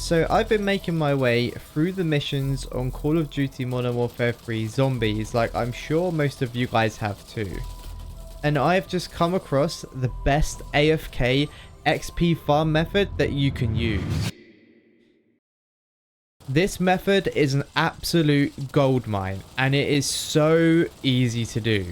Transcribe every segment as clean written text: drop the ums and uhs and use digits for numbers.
So I've been making my way through the missions on Call of Duty Modern Warfare 3 Zombies, like I'm sure most of you guys have too. And I've just come across the best AFK XP farm method that you can use. This method is an absolute goldmine, and it is so easy to do.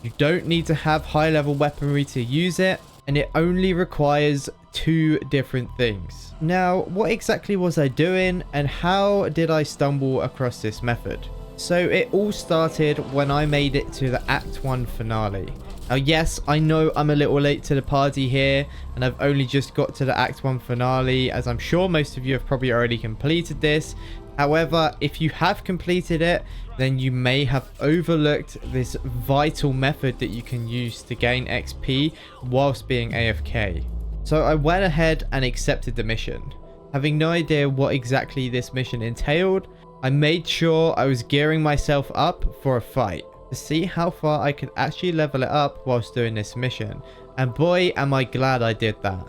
You don't need to have high level weaponry to use it, and it only requires 2 different things. Now, what exactly was I doing, and how did I stumble across this method? So it all started when I made it to the Act 1 finale. Now yes, I know I'm a little late to the party here, and I've only just got to the Act 1 finale, as I'm sure most of you have probably already completed this. However, if you have completed it, then you may have overlooked this vital method that you can use to gain XP whilst being AFK. So I went ahead and accepted the mission. Having no idea what exactly this mission entailed, I made sure I was gearing myself up for a fight to see how far I could actually level it up whilst doing this mission. And boy, am I glad I did that.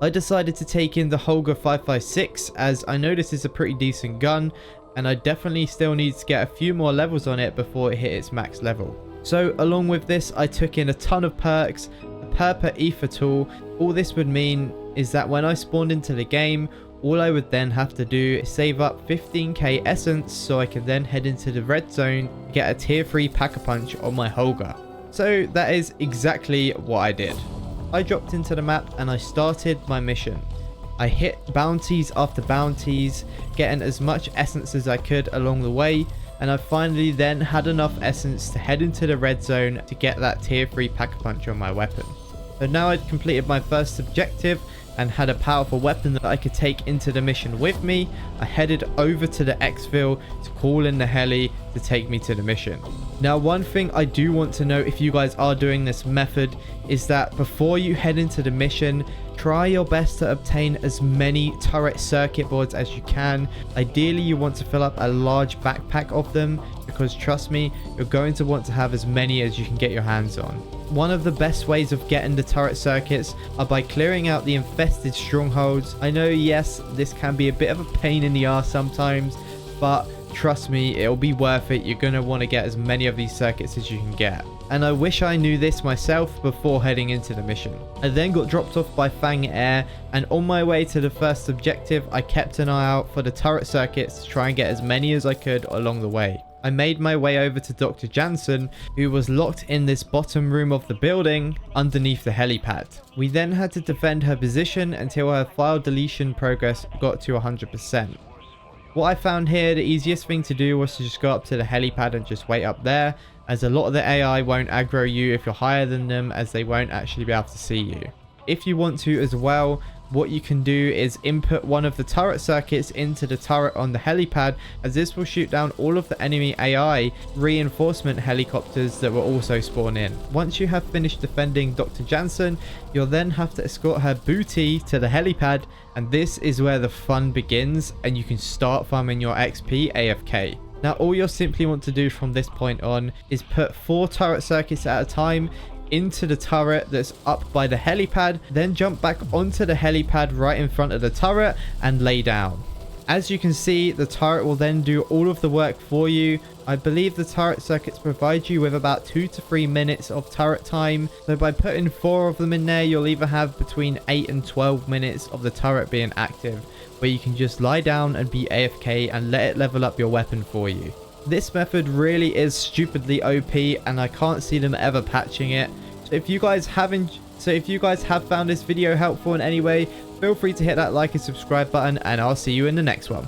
I decided to take in the Holger 556, as I know this is a pretty decent gun, and I definitely still need to get a few more levels on it before it hit its max level. So along with this, I took in a ton of perks, a per ether tool. All this would mean is that when I spawned into the game, all I would then have to do is save up 15k essence so I can then head into the red zone, get a tier 3 pack-a-punch on my Holger. So that is exactly what I did. I dropped into the map and I started my mission. I hit bounties after bounties, getting as much essence as I could along the way, and I finally then had enough essence to head into the red zone to get that tier 3 pack-a-punch on my weapon. So now I'd completed my first objective and had a powerful weapon that I could take into the mission with me, I headed over to the exfil to call in the heli to take me to the mission. Now, one thing I do want to know if you guys are doing this method is that before you head into the mission, try your best to obtain as many turret circuit boards as you can. Ideally, you want to fill up a large backpack of them, because trust me, you're going to want to have as many as you can get your hands on. One of the best ways of getting the turret circuits are by clearing out the infested strongholds. I know, yes, this can be a bit of a pain in the ass sometimes, but trust me, it'll be worth it. You're going to want to get as many of these circuits as you can get. And I wish I knew this myself before heading into the mission. I then got dropped off by Fang Air, and on my way to the first objective, I kept an eye out for the turret circuits to try and get as many as I could along the way. I made my way over to Dr. Jansen, who was locked in this bottom room of the building underneath the helipad. We then had to defend her position until her file deletion progress got to 100%. What I found here, the easiest thing to do was to just go up to the helipad and just wait up there, as a lot of the AI won't aggro you if you're higher than them, as they won't actually be able to see you. If you want to as well, what you can do is input one of the turret circuits into the turret on the helipad, as this will shoot down all of the enemy AI reinforcement helicopters that will also spawn in. Once you have finished defending Dr. Jansen, you'll then have to escort her booty to the helipad, and this is where the fun begins and you can start farming your XP AFK. Now, all you'll simply want to do from this point on is put 4 turret circuits at a time into the turret that's up by the helipad, then jump back onto the helipad right in front of the turret and lay down. As you can see, the turret will then do all of the work for you. I believe the turret circuits provide you with about 2 to 3 minutes of turret time. So by putting 4 of them in there, you'll either have between 8 and 12 minutes of the turret being active, where you can just lie down and be AFK and let it level up your weapon for you. This method really is stupidly OP, and I can't see them ever patching it. So if you guys have found this video helpful in any way, feel free to hit that like and subscribe button, and I'll see you in the next one.